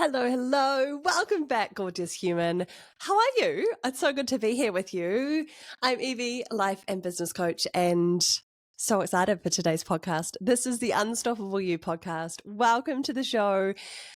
Hello, hello. Welcome back, gorgeous human. How are you? It's so good to be here with you. I'm Evie, life and business coach, and so excited for today's podcast. This is the Unstoppable You podcast. Welcome to the show.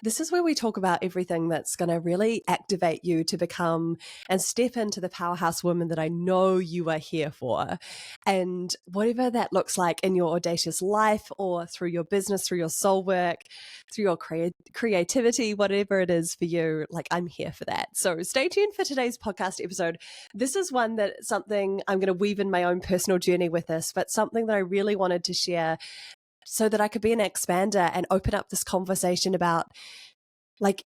This is where we talk about everything that's going to really activate you to become and step into the powerhouse woman that I know you are here for. And whatever that looks like in your audacious life or through your business, through your soul work, through your creativity, whatever it is for you, like I'm here for that. So stay tuned for today's podcast episode. This is one that something I'm going to weave in my own personal journey with this, but something that I really wanted to share so that I could be an expander and open up this conversation about like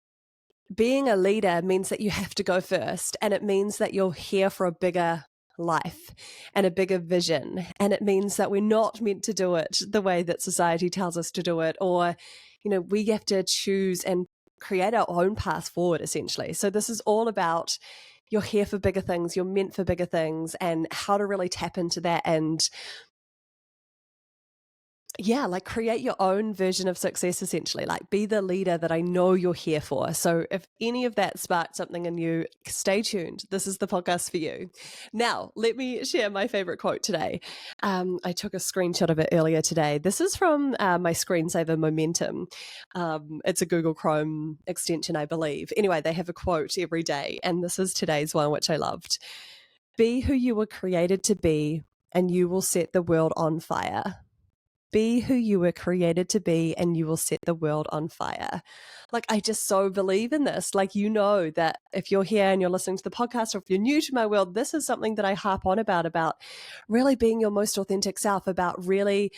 being a leader means that you have to go first, and it means that you're here for a bigger life and a bigger vision. And it means that we're not meant to do it the way that society tells us to do it, or, we have to choose and create our own path forward, essentially. So this is all about you're here for bigger things, you're meant for bigger things, and how to really tap into that and like create your own version of success, essentially, like be the leader that I know you're here for. So if any of that sparked something in you, stay tuned. This is the podcast for you. Now, let me share my favorite quote today. I took a screenshot of it earlier today. This is from my screensaver Momentum. It's a Google Chrome extension, I believe. Anyway, they have a quote every day, and this is today's one, which I loved. Be who you were created to be, and you will set the world on fire. Be who you were created to be, and you will set the world on fire. Like, I just so believe in this. Like, that if you're here and you're listening to the podcast, or if you're new to my world, this is something that I harp on about really being your most authentic self, about really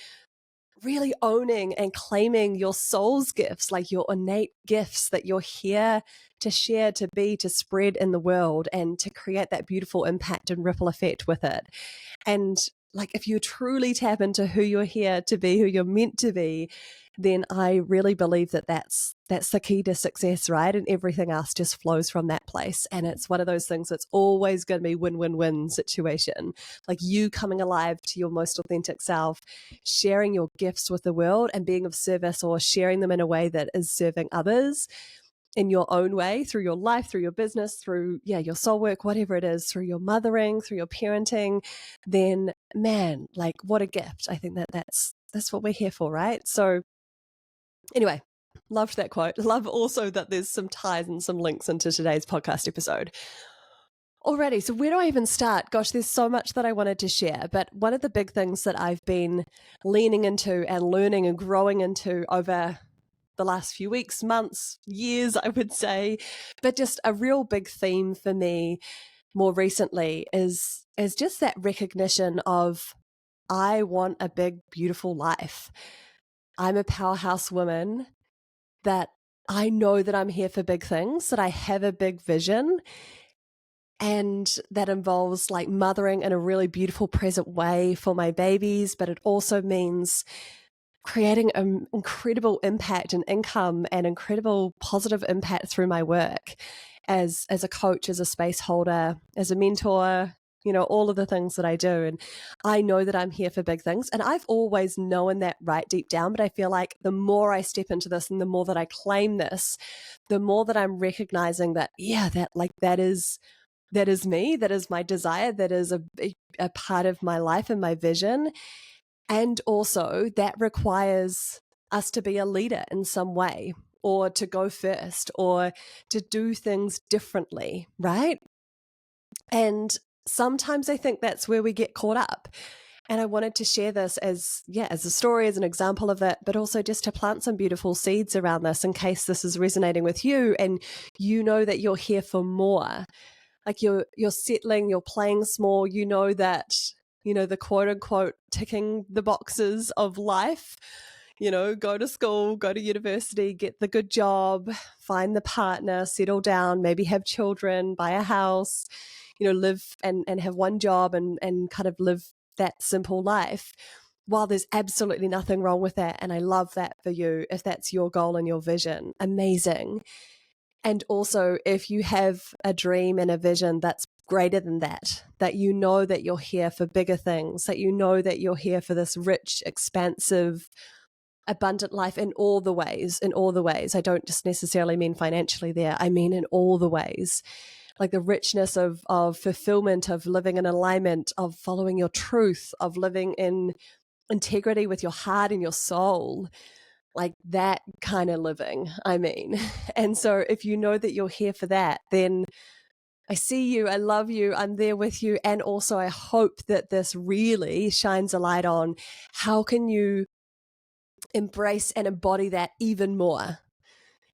owning and claiming your soul's gifts, like your innate gifts that you're here to share, to be, to spread in the world, and to create that beautiful impact and ripple effect with it. And like, if you truly tap into who you're here to be, who you're meant to be, then I really believe that that's the key to success, right? And everything else just flows from that place. And it's one of those things that's always going to be win-win-win situation. Like you coming alive to your most authentic self, sharing your gifts with the world and being of service, or sharing them in a way that is serving others in your own way, through your life, through your business, through your soul work, whatever it is, through your mothering, through your parenting, then man, like what a gift. I think that's what we're here for, right? So anyway, loved that quote. Love also that there's some ties and some links into today's podcast episode. Alrighty, so where do I even start? Gosh, there's so much that I wanted to share, but one of the big things that I've been leaning into and learning and growing into over the last few weeks, months, years, I would say, but just a real big theme for me more recently is just that recognition of I want a big, beautiful life. I'm a powerhouse woman, that I know that I'm here for big things, that I have a big vision, and that involves like mothering in a really beautiful present way for my babies, but it also means creating an incredible impact and income and incredible positive impact through my work as a coach, as a space holder, as a mentor, all of the things that I do. And I know that I'm here for big things. And I've always known that right deep down, but I feel like the more I step into this and the more that I claim this, the more that I'm recognizing that, that is me, that is my desire, that is a part of my life and my vision. And also that requires us to be a leader in some way, or to go first, or to do things differently, right? And sometimes I think that's where we get caught up. And I wanted to share this as a story, as an example of it, but also just to plant some beautiful seeds around this in case this is resonating with you and you know that you're here for more. Like you're settling, you're playing small, that the quote unquote ticking the boxes of life, go to school, go to university, get the good job, find the partner, settle down, maybe have children, buy a house, live and have one job and kind of live that simple life. While there's absolutely nothing wrong with that, and I love that for you, if that's your goal and your vision, amazing. And also, if you have a dream and a vision that's greater than that that you're here for bigger things, that that you're here for this rich, expansive, abundant life in all the ways, in all the ways. I don't just necessarily mean financially there. I mean in all the ways. Like the richness of fulfillment, of living in alignment, of following your truth, of living in integrity with your heart and your soul, like that kind of living, I mean. And so if you know that you're here for that, then I see you, I love you, I'm there with you. And also I hope that this really shines a light on how can you embrace and embody that even more?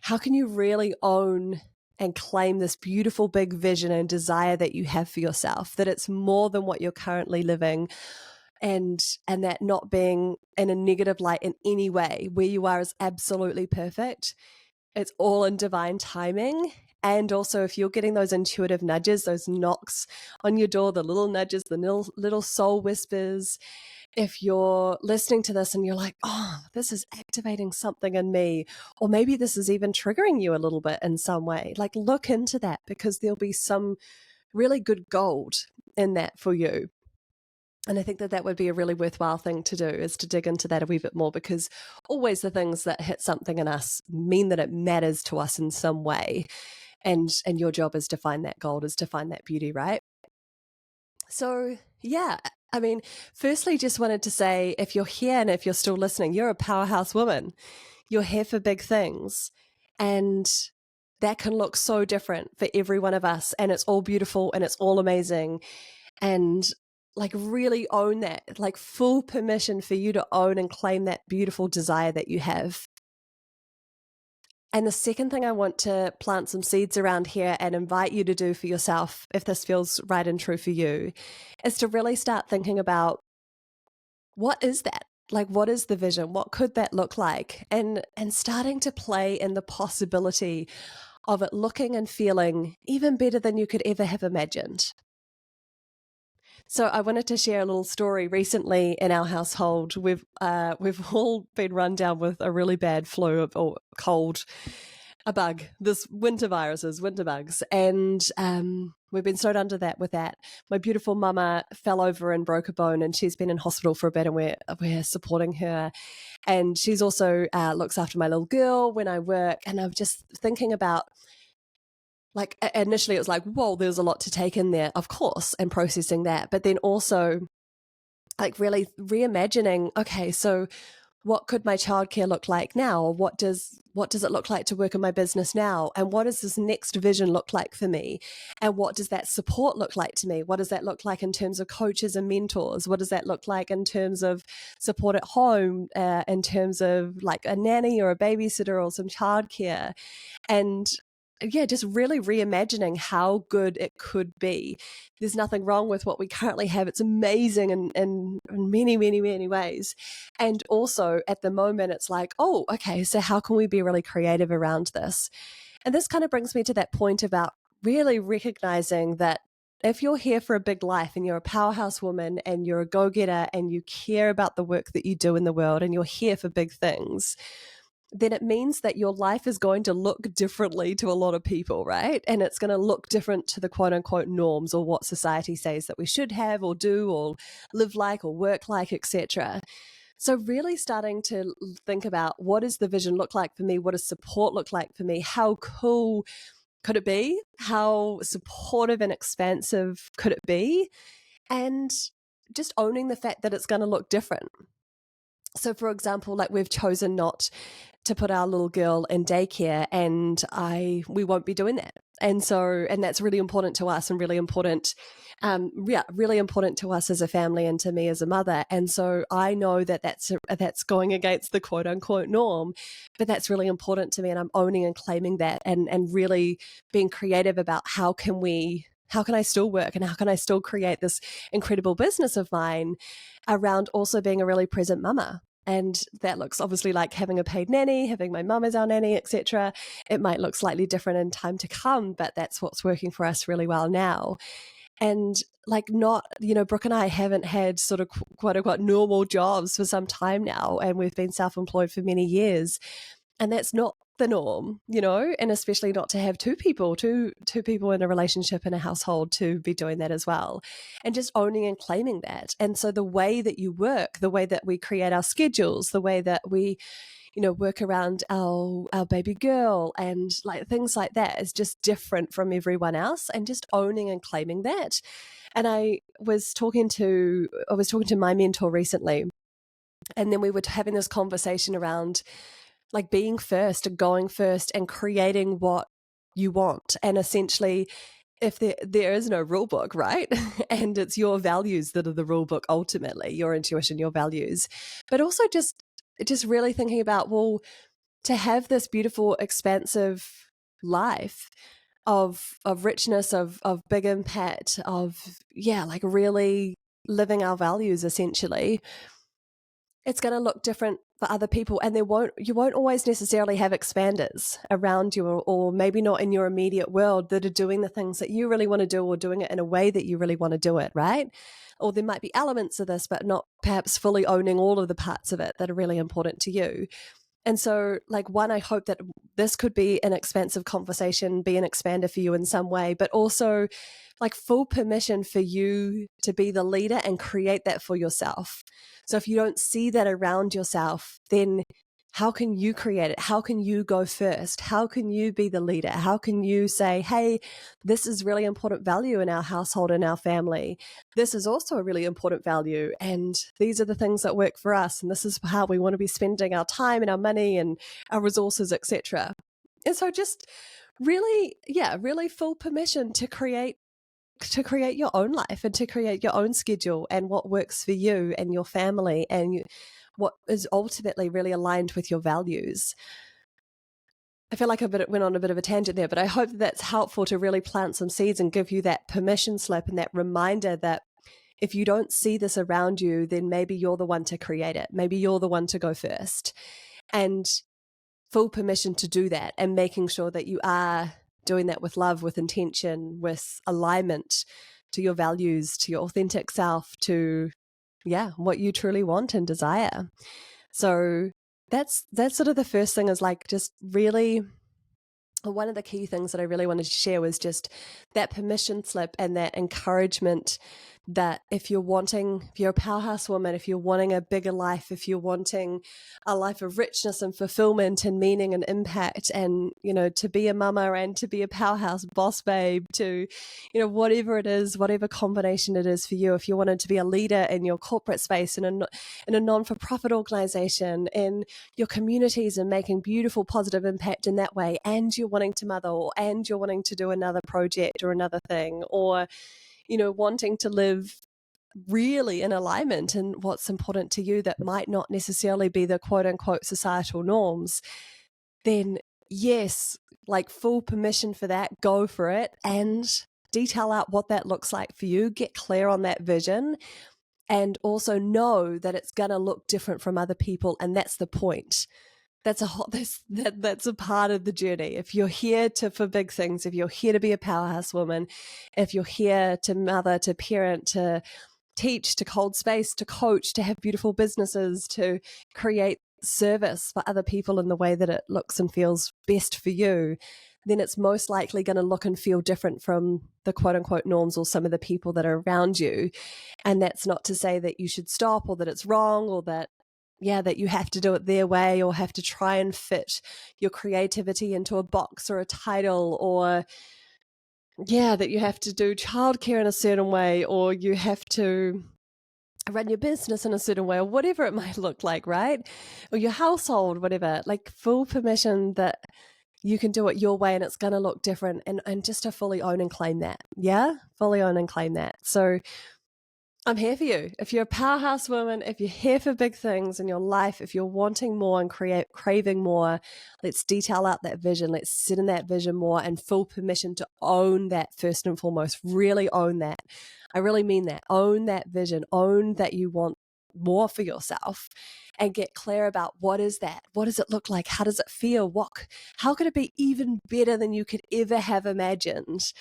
How can you really own and claim this beautiful big vision and desire that you have for yourself, that it's more than what you're currently living, and that not being in a negative light in any way. Where you are is absolutely perfect. It's all in divine timing. And also, if you're getting those intuitive nudges, those knocks on your door, the little nudges, the little soul whispers, if you're listening to this and you're like, oh, this is activating something in me, or maybe this is even triggering you a little bit in some way, like look into that, because there'll be some really good gold in that for you. And I think that that would be a really worthwhile thing to do, is to dig into that a wee bit more, because always the things that hit something in us mean that it matters to us in some way. And your job is to find that gold, is to find that beauty, right? So yeah, I mean, firstly, just wanted to say, if you're here and if you're still listening, you're a powerhouse woman. You're here for big things. And that can look so different for every one of us. And it's all beautiful and it's all amazing. And like really own that, like full permission for you to own and claim that beautiful desire that you have. And the second thing I want to plant some seeds around here and invite you to do for yourself, if this feels right and true for you, is to really start thinking about, what is that? Like, what is the vision? What could that look like? And starting to play in the possibility of it looking and feeling even better than you could ever have imagined. So I wanted to share a little story. Recently in our household, we've all been run down with a really bad flu or cold, a bug, this winter bugs. And we've been snowed under that with that. My beautiful mama fell over and broke a bone, and she's been in hospital for a bit, and we're supporting her. And she's also looks after my little girl when I work. And I'm just thinking about, like, initially it was like, whoa, there's a lot to take in there, of course, and processing that. But then also like really reimagining, okay, so what could my childcare look like now? Or what does it look like to work in my business now? And what does this next vision look like for me? And what does that support look like to me? What does that look like in terms of coaches and mentors? What does that look like in terms of support at home, in terms of like a nanny or a babysitter or some childcare? And yeah, just really reimagining how good it could be. There's nothing wrong with what we currently have. It's amazing in many, many, many ways. And also at the moment, it's like, oh, okay, so how can we be really creative around this? And this kind of brings me to that point about really recognizing that if you're here for a big life and you're a powerhouse woman and you're a go-getter and you care about the work that you do in the world and you're here for big things, then it means that your life is going to look differently to a lot of people, right? And it's going to look different to the quote unquote norms, or what society says that we should have or do or live like or work like, etc. So really starting to think about, what does the vision look like for me? What does support look like for me? How cool could it be? How supportive and expansive could it be? And just owning the fact that it's going to look different. So for example, like we've chosen not to put our little girl in daycare, and we won't be doing that. And that's really important to us, and really important to us as a family and to me as a mother. And so I know that that's going against the quote unquote norm, but that's really important to me, and I'm owning and claiming that, and really being creative about how can I still work and how can I still create this incredible business of mine around also being a really present mama. And that looks obviously like having a paid nanny, having my mum as our nanny, etc. It might look slightly different in time to come, but that's what's working for us really well now. And like, not, Brooke and I haven't had sort of quote unquote normal jobs for some time now, and we've been self-employed for many years. And that's not the norm, and especially not to have two people in a relationship, in a household, to be doing that as well. And just owning and claiming that. And so the way that you work, the way that we create our schedules, the way that we work around our baby girl and like things like that is just different from everyone else, and just owning and claiming that. And I was talking to my mentor recently, and then we were having this conversation around like being first and going first and creating what you want. And essentially, if there is no rule book, right? And it's your values that are the rule book, ultimately, your intuition, your values. But also just really thinking about, well, to have this beautiful, expansive life of richness, of big impact, of like really living our values, essentially, it's going to look different for other people, and you won't always necessarily have expanders around you, or maybe not in your immediate world, that are doing the things that you really want to do, or doing it in a way that you really want to do it, right? Or there might be elements of this, but not perhaps fully owning all of the parts of it that are really important to you. And so, like, one, I hope that this could be an expansive conversation, be an expander for you in some way, but also like full permission for you to be the leader and create that for yourself. So if you don't see that around yourself, then how can you create it? How can you go first? How can you be the leader? How can you say, hey, this is really important value in our household and our family. This is also a really important value. And these are the things that work for us. And this is how we want to be spending our time and our money and our resources, etc. And so just really full permission to create your own life, and to create your own schedule and what works for you and your family, and what is ultimately really aligned with your values. I feel like I went on a bit of a tangent there, but I hope that's helpful to really plant some seeds and give you that permission slip and that reminder that if you don't see this around you, then maybe you're the one to create it. Maybe you're the one to go first. And full permission to do that, and making sure that you are doing that with love, with intention, with alignment to your values, to your authentic self, to what you truly want and desire. So that's sort of the first thing, is like just really one of the key things that I really wanted to share was just that permission slip and that encouragement that if you're a powerhouse woman, if you're wanting a bigger life, if you're wanting a life of richness and fulfillment and meaning and impact, and, to be a mama and to be a powerhouse boss babe, to, whatever it is, whatever combination it is for you, if you wanted to be a leader in your corporate space, in a non-for-profit organization, in your communities, and making beautiful, positive impact in that way, and you're wanting to mother, and you're wanting to do another project or another thing, or wanting to live really in alignment and what's important to you that might not necessarily be the quote unquote societal norms, then yes, like full permission for that, go for it, and detail out what that looks like for you, get clear on that vision, and also know that it's going to look different from other people, and that's the point. That's a part of the journey. If you're here for big things, if you're here to be a powerhouse woman, if you're here to mother, to parent, to teach, to hold space, to coach, to have beautiful businesses, to create service for other people in the way that it looks and feels best for you, then it's most likely going to look and feel different from the quote unquote norms or some of the people that are around you. And that's not to say that you should stop, or that it's wrong, or that you have to do it their way, or have to try and fit your creativity into a box or a title, or that you have to do childcare in a certain way, or you have to run your business in a certain way, or whatever it might look like, right? Or your household, whatever. Like full permission that you can do it your way and it's going to look different, and just to fully own and claim that. Fully own and claim that. So I'm here for you. If you're a powerhouse woman, if you're here for big things in your life, if you're wanting more and craving more, let's detail out that vision. Let's sit in that vision more, and full permission to own that first and foremost. Really own that. I really mean that. Own that vision. Own that you want more for yourself, and get clear about what is that? What does it look like? How does it feel? How could it be even better than you could ever have imagined?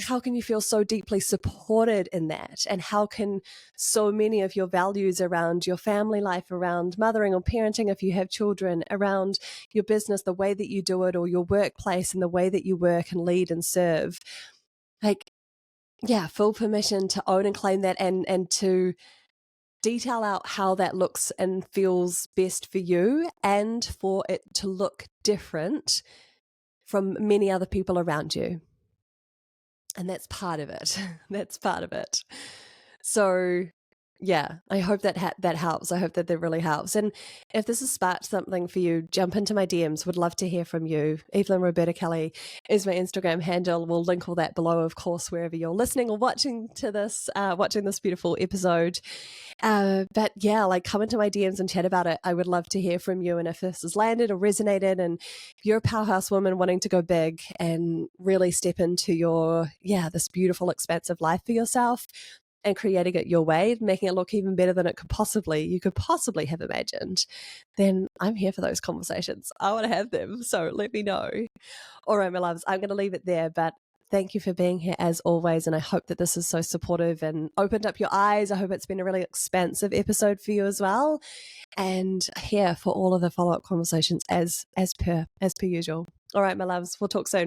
how can you feel so deeply supported in that? And how can so many of your values around your family life, around mothering or parenting, if you have children, around your business, the way that you do it, or your workplace and the way that you work and lead and serve, like, yeah, full permission to own and claim that, and to detail out how that looks and feels best for you, and for it to look different from many other people around you. And that's part of it. That's part of it. So yeah, I hope that that helps. I hope that really helps. And if this has sparked something for you, jump into my DMs. Would love to hear from you. Evelyn Roberta Kelly is my Instagram handle. We'll link all that below, of course, wherever you're listening or watching to this, watching this beautiful episode. But yeah, like, come into my DMs and chat about it. I would love to hear from you. And if this has landed or resonated, and if you're a powerhouse woman wanting to go big and really step into your, this beautiful, expansive life for yourself, and creating it your way, making it look even better than you could possibly have imagined, then I'm here for those conversations. I want to have them. So let me know. All right, my loves, I'm going to leave it there, but thank you for being here as always. And I hope that this is so supportive and opened up your eyes. I hope it's been a really expansive episode for you as well. And here for all of the follow-up conversations as per usual. All right, my loves, we'll talk soon.